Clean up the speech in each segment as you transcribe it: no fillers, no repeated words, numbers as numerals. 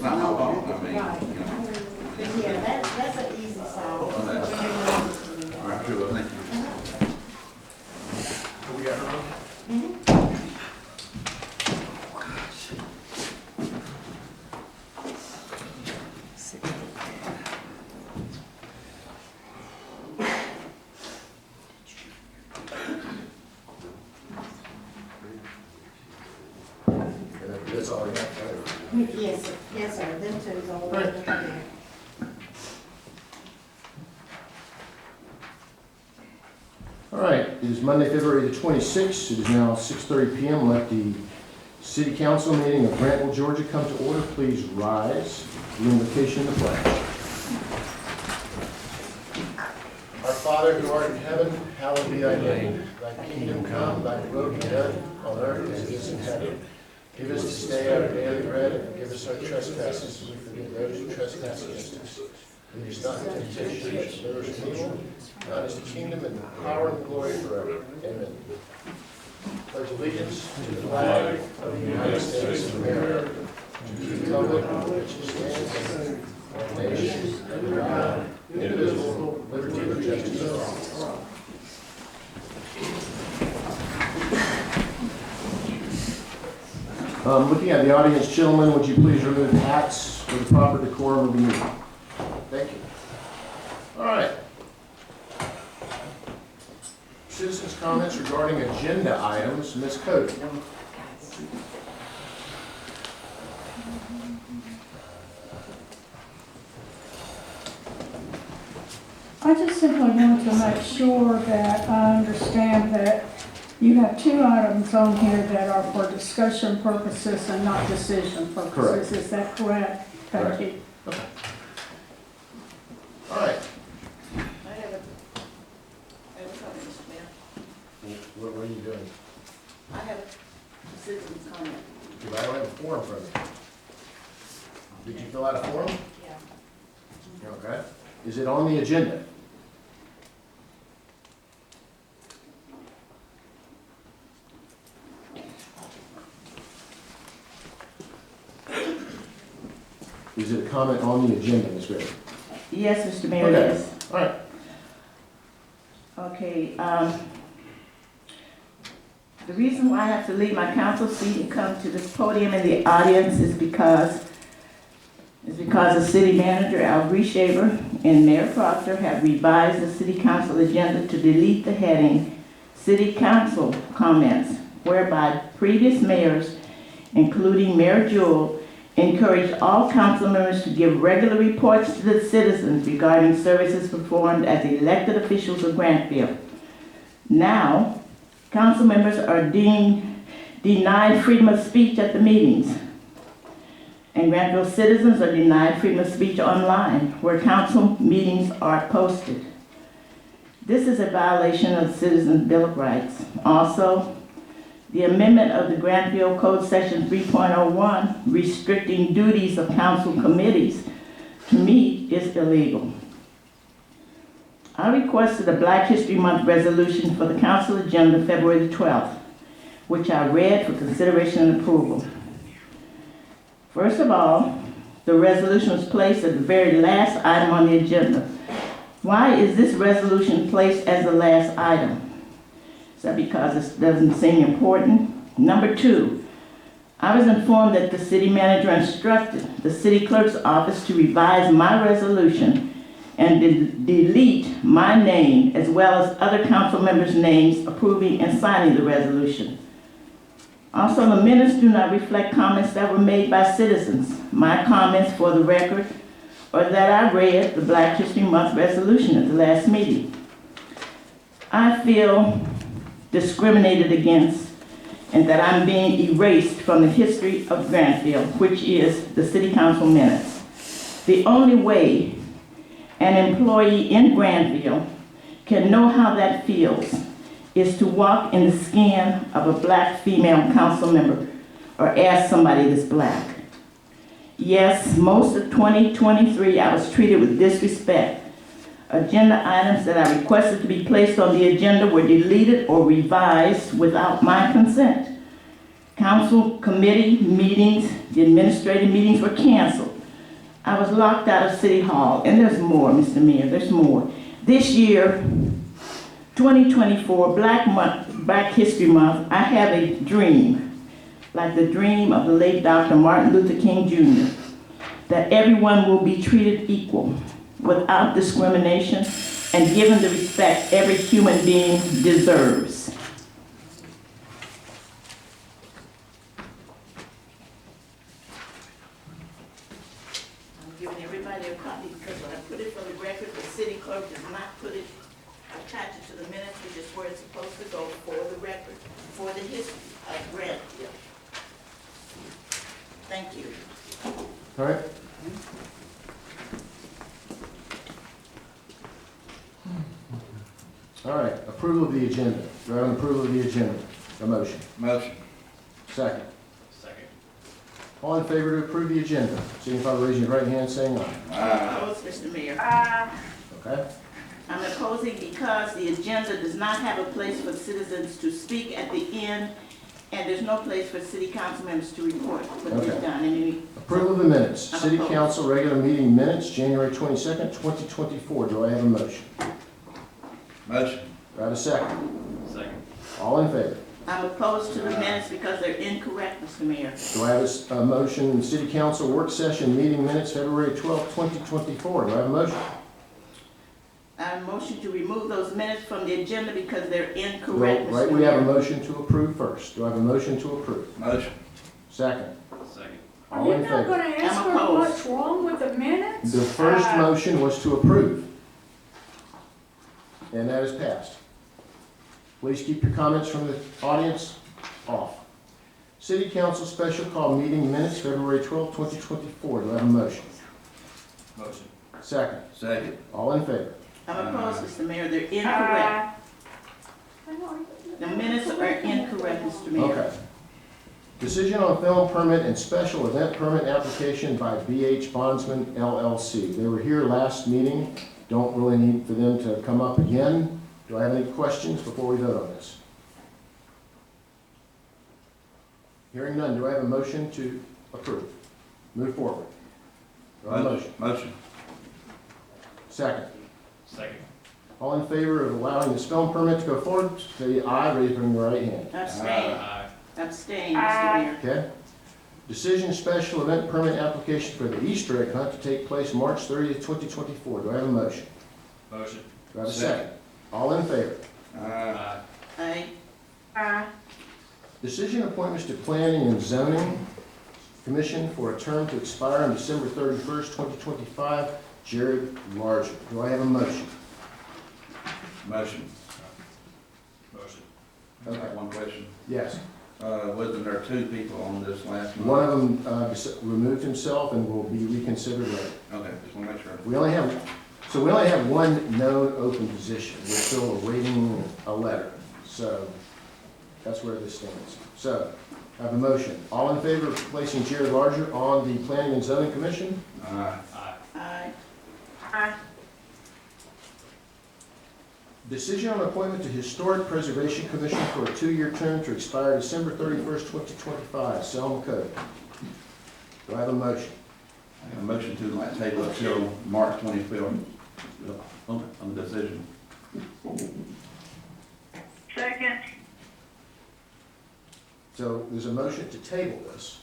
it's not my fault, I mean, Right. you know. Yeah, that's an easy solve. All right, sure, thank you. Who we got her on? That's all we got, right? Yes, sir, them two go over there. All right, it is Monday, February the 26th. It is now 6:30 p.m. Let the City Council meeting of Grantville, Georgia come to order. Please rise. The invocation and the pledge. Our Father who art in heaven, hallowed be thy name. Thy kingdom come, thy will be done on earth as it is in heaven. Give us this day our daily bread, and forgive us our trespasses, as we forgive those who trespass against us. Lead us not into temptation, but deliver us from evil. God is the kingdom and the power and the glory forever. Amen. Pledge allegiance to the flag of the United States of America, to the republic which stands one nation under God, indivisible, with liberty and justice for all. Looking at the audience, gentlemen, would you please remove hats for the proper decorum of the meeting? Thank you. All right. Citizens' comments regarding agenda items. Ms. Cody. I just simply want to make sure that I understand that you have two items on here that are for discussion purposes and not decision purposes. Correct. Is that correct? Correct. Thank you. Okay. All right. I have a comment, Mr. Mayor. What are you doing? I have a citizen's comment. Because I don't have a form from you. Did you fill out a form? Yeah. Okay. Is it on the agenda? Is it a comment on the agenda, Ms. Gray? Yes, Mr. Mayor, Okay. yes. All right. Okay, the reason why I have to leave my council seat and come to this podium in the audience is because the city manager, Al Reshaver, and Mayor Proctor have revised the city council agenda to delete the heading City Council Comments, whereby previous mayors, including Mayor Jewell, encouraged all council members to give regular reports to the citizens regarding services performed as elected officials of Grantville. Now, council members are denied freedom of speech at the meetings, and Grantville citizens are denied freedom of speech online, where council meetings are posted. This is a violation of the Citizens' Bill of Rights. Also, the amendment of the Grantville Code Section 3.01 restricting duties of council committees to meet is illegal. I requested a Black History Month resolution for the council agenda February the 12th, which I read for consideration and approval. First of all, the resolution was placed at the very last item on the agenda. Why is this resolution placed as the last item? Is that because it doesn't seem important? Number two, I was informed that the city manager instructed the city clerk's office to revise my resolution and delete my name as well as other council members' names approving and signing the resolution. Also, the minutes do not reflect comments that were made by citizens. My comments, for the record, are that I read the Black History Month resolution at the last meeting. I feel discriminated against and that I'm being erased from the history of Grantville, which is the city council minutes. The only way an employee in Grantville can know how that feels is to walk in the skin of a black female council member or ask somebody that's black. Yes, most of 2023 I was treated with disrespect. Agenda items that I requested to be placed on the agenda were deleted or revised without my consent. Council committee meetings, the administrative meetings were canceled. I was locked out of City Hall, and there's more, Mr. Mayor, there's more. This year, 2024, Black History Month, I have a dream, like the dream of the late Dr. Martin Luther King Jr., that everyone will be treated equal, without discrimination, and given the respect every human being deserves. I'm giving everybody a copy because when I put it for the record, the city clerk does not put it, attach it to the minutes, which is where it's supposed to go for the record, for the history of Grant. Thank you. All right. All right, approval of the agenda. Do I have an approval of the agenda? A motion. Motion. Second. Second. All in favor to approve the agenda, signify by raising your right hand saying aye. Opposed, Mr. Mayor. Okay? I'm opposing because the agenda does not have a place for citizens to speak at the end, and there's no place for city council members to report what they've Okay. done. And Approval of the minutes. I'm City opposed. Council regular meeting minutes, January 22nd, 2024. Do I have a motion? Motion. Do I have a second? Second. All in favor? I'm opposed to the minutes because they're incorrect, Mr. Mayor. Do I have a motion, City Council work session meeting minutes, February 12th, 2024? Do I have a motion? I motion to remove those minutes from the agenda because they're incorrect, Well, right, Mr. we have a Mayor. motion to approve first. Do I have a motion to approve? Motion. Second. Second. Are All you in not favor? gonna ask I'm her opposed. what's wrong with the minutes? The first motion was to approve. And that is passed. Please keep your comments from the audience off. City Council Special Call Meeting Minutes, February 12th, 2024. Do I have a motion? Motion. Second. Second. All in favor? I'm opposed, Mr. Mayor. They're incorrect. The minutes are incorrect, Mr. Mayor. Okay. Decision on film permit and special event permit application by BH Bondsman LLC. They were here last meeting. Don't really need for them to come up again. Do I have any questions before we vote on this? Hearing none, do I have a motion to approve? Move forward. Do I have a motion? Motion. Second. Second. All in favor of allowing this film permit to go forward, say aye, raising your right hand. Abstain. Aye. Abstain, Mr. Mayor. Okay? Decision special event permit application for the Easter egg hunt to take place March 30th, 2024. Do I have a motion? Motion. Do I have a second? All in favor? Aye. Aye. Decision appointments to Planning and Zoning Commission for a term to expire on December 31st, 2025. Jared Larger. Do I have a motion? Motion. Motion. I got one question. Yes. Wasn't there two people on this last month? One of them removed himself and will be reconsidered later. Okay, just want to make sure. We only have one known open position. We're still awaiting a letter. So that's where this stands. So I have a motion. All in favor of placing Jared Larger on the Planning and Zoning Commission? Aye. Aye. Aye. Decision on appointment to Historic Preservation Commission for a 2-year term to expire December 31st, 2025. Selma Code. Do I have a motion? I got a motion to like table it till March 25th on the decision. Second. So there's a motion to table this.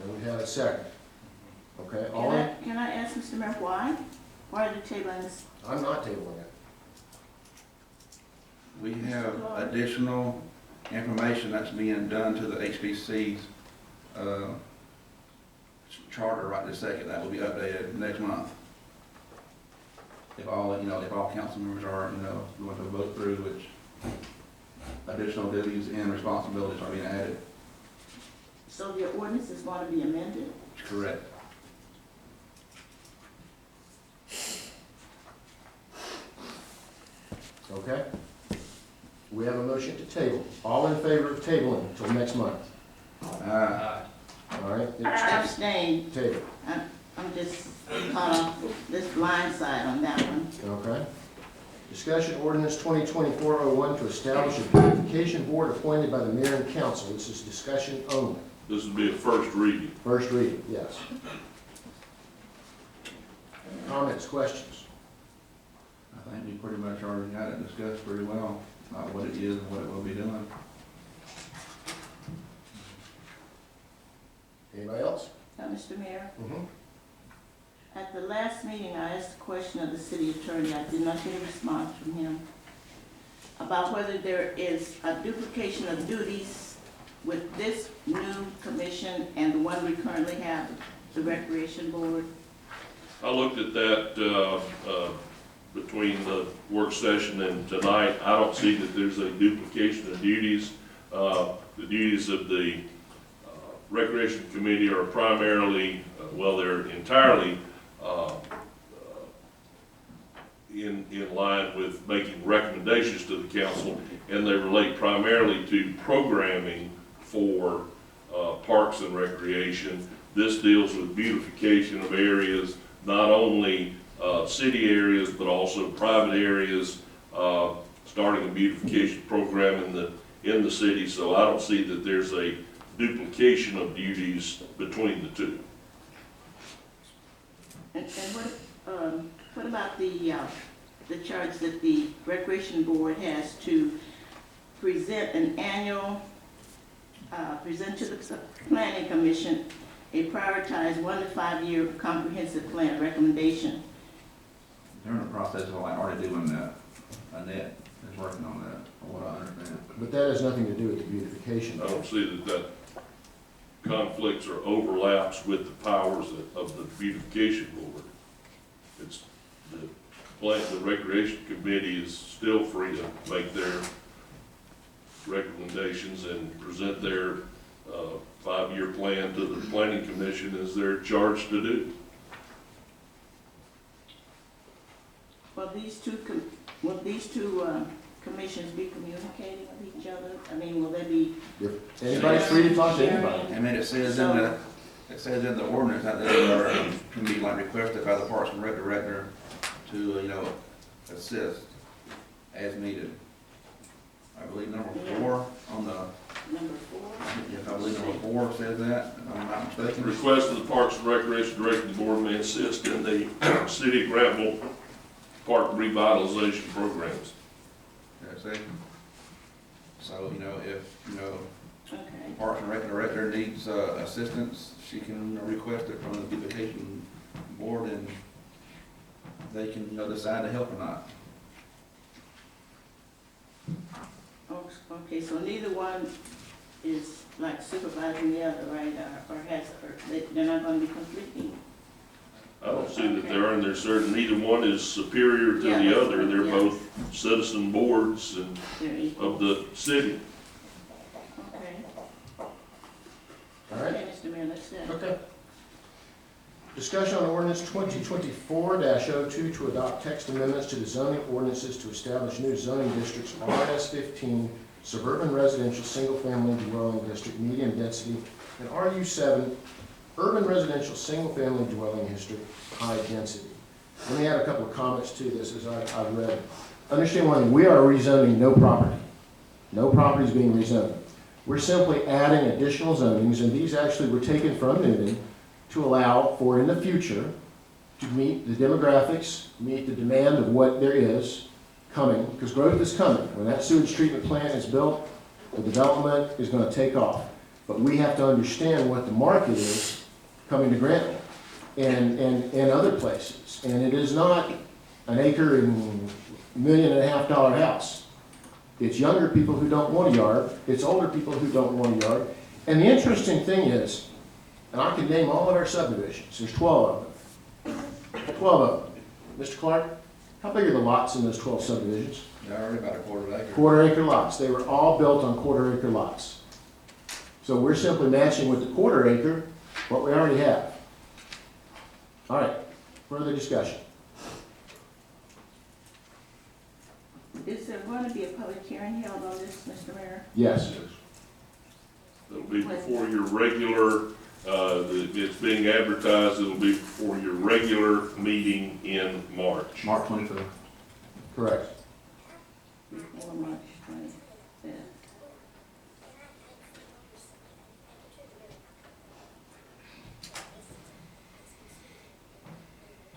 And we have a second. Okay, all in? Can I ask Mr. Mayor why? Why are you tabling this? I'm not tabling it. We have additional information that's being done to the HBC's charter right this second. That will be updated next month. If all, if all council members are, going to vote through, which additional duties and responsibilities are being added. So your ordinance is going to be amended? Correct. Okay? We have a motion to table. All in favor of tabling until next month? Aye. All right? It's Abstain. table. I'm just caught off this blind side on that one. Okay? Discussion ordinance 2024-01 to establish a beautification board appointed by the mayor and council. This is discussion only. This would be a first reading. First reading, yes. Comments, questions? I think we pretty much already got it discussed pretty well, about what it is and what it will be doing. Anybody else? Mr. Mayor, Mm-hmm. at the last meeting, I asked a question of the city attorney. I did not get a response from him about whether there is a duplication of duties with this new commission and the one we currently have, the Recreation Board. I looked at that between the work session and tonight. I don't see that there's a duplication of duties. The duties of the Recreation Committee are primarily, well, they're entirely in line with making recommendations to the council, and they relate primarily to programming for parks and recreation. This deals with beautification of areas, not only city areas, but also private areas, starting a beautification program in the city. So I don't see that there's a duplication of duties between the two. And what about the charge that the Recreation Board has to present an annual, present to the Planning Commission a prioritized 1 to 5 year comprehensive plan recommendation? They're in the process of like already doing that. Annette is working on that, from what I understand. But that has nothing to do with the beautification. I don't see that conflicts or overlaps with the powers of the beautification board. It's the Recreation Committee is still free to make their recommendations and present their 5-year plan to the Planning Commission as they're charged to do. Will these two commissions be communicating with each other? I mean, will they be? If anybody's free to talk to anybody. I mean, it says in the ordinance that they can be like requested by the Parks and Rec director to, assist as needed. I believe number 4 on the, Number 4? yes, I believe number 4 says that, if I'm not mistaken. Request of the Parks and Recreation Director, the board may assist in the City of Granville Park revitalization programs. Yeah, see? So, if, Okay. Parks and Rec director needs assistance, she can request it from the beautification board, and they can, decide to help or not. Okay, so neither one is like supervising the other, right? They're not going to be conflicting? I don't see that they are, and they're certain neither one is superior to the other. They're both citizen boards and They're equal. of the city. Okay. All right? Okay, Mr. Mayor, that's it. Okay. Discussion on ordinance 2024-02 to adopt text amendments to the zoning ordinances to establish new zoning districts, RS15, suburban residential single-family dwelling district, medium density, and RU7, urban residential single-family dwelling district, high density. Let me add a couple of comments to this as I read it. Understand one thing, we are rezoning no property. No property is being rezoned. We're simply adding additional zonings, and these actually were taken from Newton to allow for in the future to meet the demographics, meet the demand of what there is coming, because growth is coming. When that sewage treatment plant is built, the development is going to take off. But we have to understand what the market is coming to Granville and other places. And it is not an acre and $1.5 million house. It's younger people who don't want a yard. It's older people who don't want a yard. And the interesting thing is, and I can name all of our subdivisions. There's 12 of them. 12 of them. Mr. Clark, how big are the lots in those 12 subdivisions? They're already about a quarter acre. Quarter-acre lots. They were all built on quarter-acre lots. So we're simply matching with the quarter-acre what we already have. All right, further discussion. Is there going to be a public hearing held on this, Mr. Mayor? Yes. It'll be before your regular, it's being advertised, it'll be before your regular meeting in March. March 25th. Correct. before March 25th.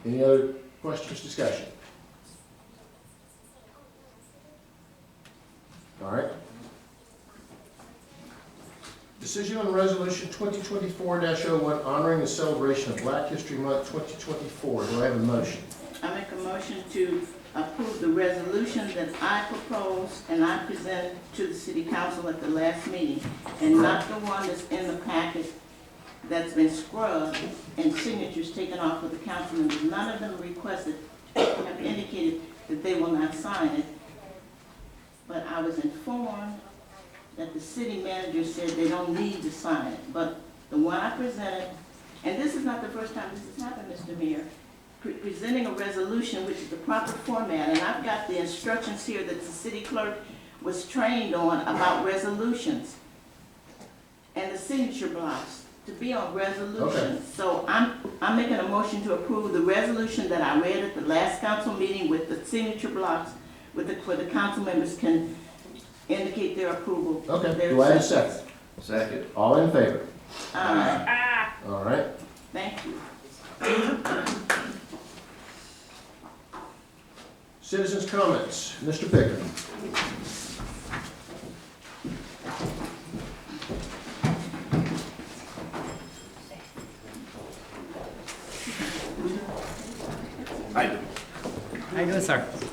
Any other questions, discussion? All right. Decision on resolution 2024-01 honoring the celebration of Black History Month 2024. Do I have a motion? I make a motion to approve the resolution that I proposed and I presented to the city council at the last meeting, and not the one that's in the packet that's been scrubbed and signatures taken off of the council members. None of them requested, have indicated that they will not sign it. But I was informed that the city manager said they don't need to sign it. But the one I presented, and this is not the first time this has happened, Mr. Mayor, presenting a resolution, which is the proper format, and I've got the instructions here that the city clerk was trained on about resolutions and the signature blocks to be on resolutions. Okay. So I'm making a motion to approve the resolution that I read at the last council meeting with the signature blocks, where the council members can indicate their approval. Okay, Their do I have a acceptance. second? Second. All in favor? Aye. All right. Thank you. Citizens' comments. Mr. Pickering. How you doing, sir?